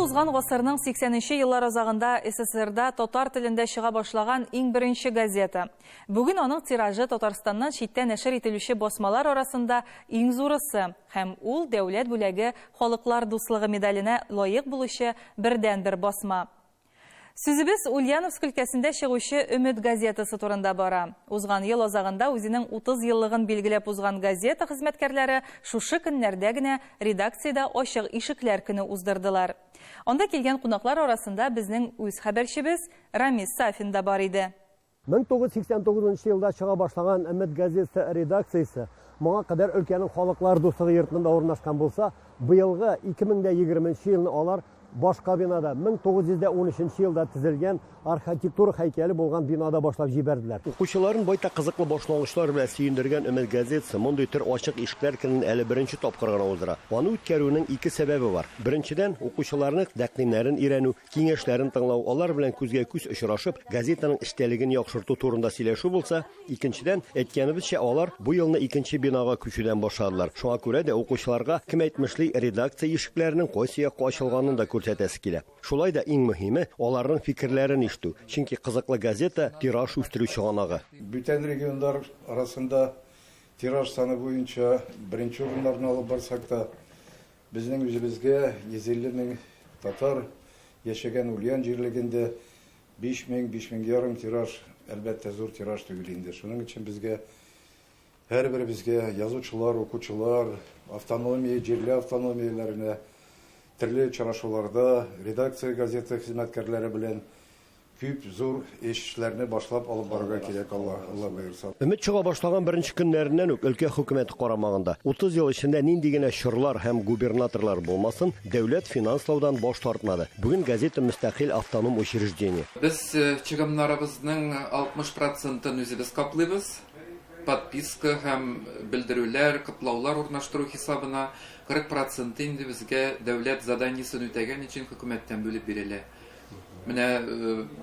узган гасырның 80-нче еллар азагында СССРда татар телендә чыга башлаган иң беренче газета. Бүген аның тиражы Татарстаннан читтән нәшер ителүче басмалар арасында иң зурысы һәм ул дәүләт бүләге халыклар дуслыгы медаленә лаек булучы бердән-бер басма. Сүзебез Ульяновск өлкәсендә чыгучы Өмет газетасы турында бара. Узган ел азагында үзенең 30 еллыгын билгеләп узган газета хезмәткәрләре шушы көннәрдә генә редакциядә ачык ишекләр көне уздырдылар. Анда килгән кунаклар арасында безнең үз хәбәрчебез Рамис Сафин да бар иде. 1989 елда чыга башлаган Өмет газетасы редакциясе моңа кадәр өлкәнең халыклар дуслыгы йортында урнашкан булса, быелгы 2020 елны алар башка бинада 1913 елда төзелгән архитектура һәйкәле булган бинада башлап җибәрделәр. Укучыларын байтак кызыклы башлангычлар белән сөендергән Өмет газетасы мондый төр ачык ишекләр көнен әле беренче тапкыр гына уздыра. Аны үткәрүнең ике сәбәбе бар. Беренчедән, укучыларның тәкъдимнәрен өйрәнү, киңәшләрен тыңлау, алар белән күзгә-күз очрашып, газетаның эштәлеген яхшырту турында сөйләшү булса, икенчедән, әйткәнебезчә, алар бу елны икенче бинага күчүдән башладылар. Шуңа күрә дә укучыларга кем әйтмешли редакция ишекләренең кайсы якка ачылганын да күрсәтәсе килә. Шулай да иң мөһиме аларның фикерләрен ишетү. Чөнки кызыклы газета тираж үстерү чыганагы. Бүтән регионнар арасында тираж саны буенча беренче урыннарны алып барсак та, безнең үзебезгә 150 мең татар яшәгән Ульян җирлегендә 5000 ярым тираж әлбәттә зур тираж түгел инде. Шуның өчен безгә һәрберебезгә язучылар, укучылар, автономия, җирле автономияләренә төрле очрашуларда редакция газета хезмәткәрләре белән күп зур эшләрне башлап алып барырга кирәк, Алла боерса. Өмет чыга башлаган беренче көннәреннән үк өлкә хөкүмәте карамагында 30 ел эчендә нинди генә чорлар һәм губернаторлар булмасын, дәүләт финанслаудан баш тартмады. Бүген газета мөстәкыйль автоном учреждение. Без чыгымнарыбызның 60%-ын үзебез каплыйбыз. Подписка һәм белдерүләр, каплаулар урнаштыру хисабына 40% инде безгә дәүләт заданиесын үтәгән өчен хөкүмәттән бүлеп бирелә. Менә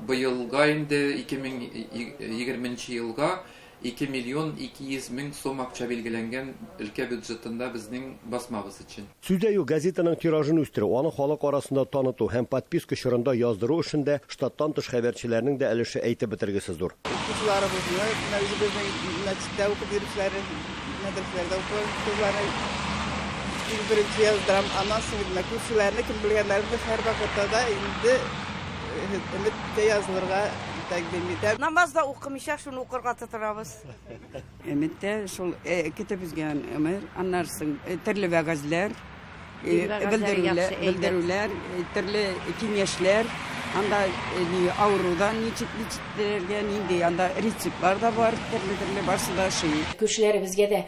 быелга инде 2020 елга 2 миллион 200 мең сум акча билгеләнгән өлкә бюджетында безнең басмабыз өчен. Сүздә юк газетаның тиражын үстерү, аны халык арасында таныту һәм подписка чорында яздыру эшендә штаттан тыш хәбәрчеләрнең дә өлеше әйтеп бетергесез зур. Намазда укымыйча шуны укырга тотынабыз. Өметтә шул китебезгән өмер, аннарсын төрле вәгазьләр, белдерүләр, төрле киңәшләр, анда аурудан ничекләргә нинди анда рецептлар да бар, төрле барсы да шый. Күршеләребезгә дә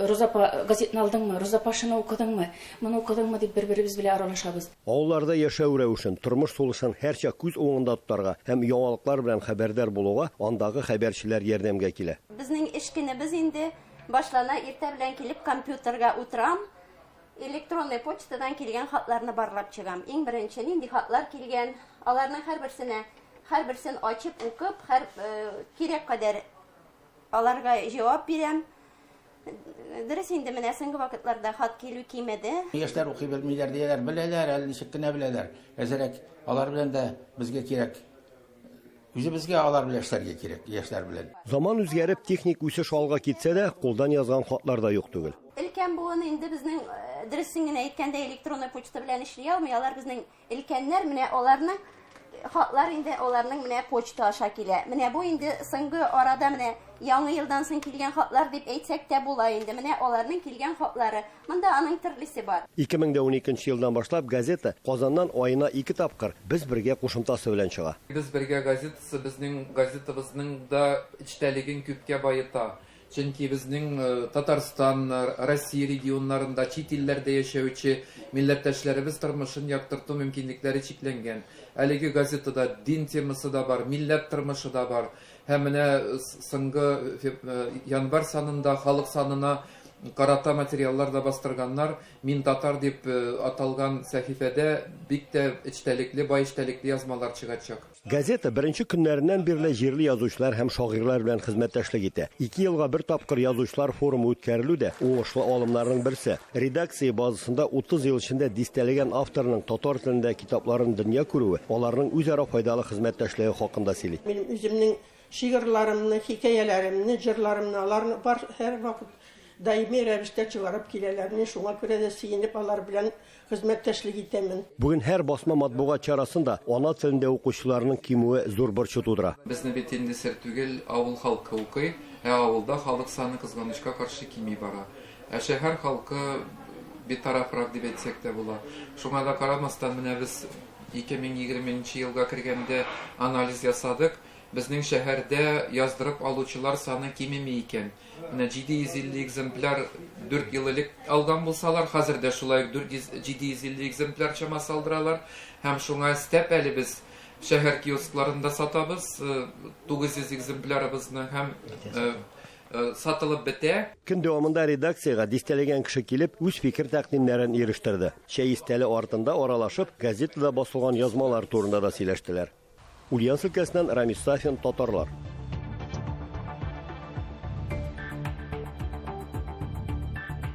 Розапа газетаны алдыңмы, Розапашыны укыдыңмы, моны укыдыңмы дип бер-беребез белән аралашабыз. Авылларда яшәү рәвешен, тормыш сулышын һәрчә күз уңында тотарга һәм яңалыклар белән хәбәрдар булуга андагы хәбәрчеләр ярдәмгә килә. Безнең эш көнебез инде башлана, иртә белән килеп компьютерга утырам, электронный почтадан килгән хатларны барлап чыгам. Иң беренче нинди хатлар килгән, аларның һәрберсен ачып укып, кирәк кадәр аларга җавап бирәм. Дөрес инде менә соңгы вакытларда хат килү кимәде. Яшьләр укый белмиләр дияләр, беләләр, әле ничек кенә беләләр. Әзерәк алар белән дә безгә кирәк. Үзебезгә алар белән эшләргә кирәк, яшьләр белән. Заман үзгәреп, техник үсеш алга китсә дә, кулдан язган хатлар да юк түгел. Өлкән буын инде безнең дөресен генә әйткәндә электронный почта белән эшли алмый, алар безнең өлкәннәр менә аларның хатлар инде аларның менә почта аша килә. Менә бу инде соңгы арада менә яңа елдан соң килгән хатлар дип әйтсәк тә була инде. Менә аларның килгән хатлары. Монда аның төрлесе бар. 2012 елдан башлап газета Казаннан аена 2 тапкыр без бергә кушымтасы белән чыга. Без бергә газетасы безнең газетабызның да эчтәлеген күпкә байыта. Чөнки безнең Татарстан, Россия регионнарында, чит илләрдә яшәүче милләттәшләребез тормышын яктырту мөмкинлекләре чикләнгән. Әлеге газетада дин темасы да бар, милләт тормышы да бар. Һәм менә соңгы январь санында халык санына карата материаллар да бастырганнар. Мин татар дип аталган сәхифәдә бик тә эчтәлекле, бай эчтәлекле язмалар чыгачак. Газета беренче көннәреннән бирле җирле язучылар һәм шагыйрьләр белән хезмәттәшлек итә. 2 елга бер тапкыр язучылар форумы үткәрелүдә уңышлы алымнарның берсе. Редакция базасында 30 ел эчендә дистәләгән авторның татар телендә китапларын дөнья күрүе, аларның үзара файдалы хезмәттәшлеге хакында сөйли. Минем үземнең шигырьләремне, хикәяләремне, җырларымны аларны бар һәр вакыт даими рәвештә чыгарып киләләр. Мин шуңа күрә дә сөенеп алар белән хезмәттәшлек итәмен. Бүген һәр басма матбугат чарасында ана телендә укучыларның кимүе зур борчу тудыра. Безне бит инде сер түгел, авыл халкы укый, авылда халык саны кызганычка каршы кими бара. Шәһәр халкы битарафрак дип әйтсәк тә була. Шуңа да карамастан менә без 2020 елга кергәндә анализ ясадык. Безнең шәһәрдә яздырып алучылар саны кимеми икән. Менә 750 экземпляр 4 ел элек алган булсалар, хәзер дә шулай 750 экземпляр чамасы алдыралар. Һәм шуңа степ әле без шәһәр киоскларында сатабыз. 900 экземплярыбызны һәм сатылып бетә. Көн дәвамында редакциягә дистәләгән кеше килеп, үз фикер тәкъдимнәрен ирештерде. Чәй истәле артында аралашып, газетада басылган язмалар турында да сөйләштеләр. Ульян өлкәсеннән Рамис Сафин, Татарлар.